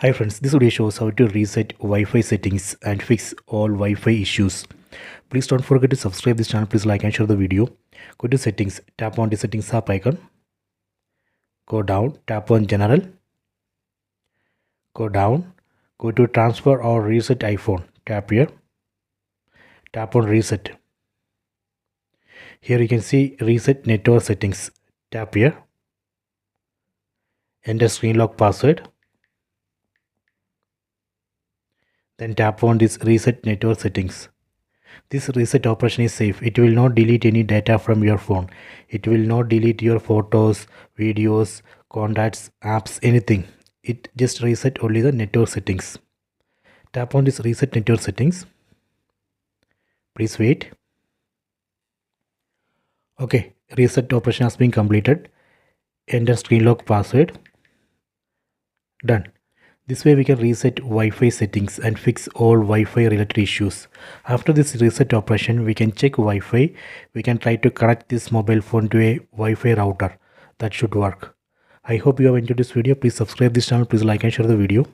Hi friends, this video shows how to reset Wi-Fi settings and fix all Wi-Fi issues. Please don't forget to subscribe this channel. Please like and share the video. Go to settings, tap on the settings app icon. Go down, tap on general. Go down, go to transfer or reset iPhone. Tap here. Tap on reset. Here you can see reset network settings. Tap here. Enter screen lock password. Then tap on this reset network settings. This reset operation is safe. It will not delete any data from your phone. It will not delete your photos, videos, contacts, apps, anything. It just reset only the network settings. Tap on this reset network settings. Please wait. Okay, reset operation has been completed. Enter screen lock password. Done. This way we can reset Wi-Fi settings and fix all Wi-Fi related issues. After this reset operation, we can check Wi-Fi. We can try to connect this mobile phone to a Wi-Fi router. That should work. I hope you have enjoyed this video. Please subscribe this channel. Please like and share the video.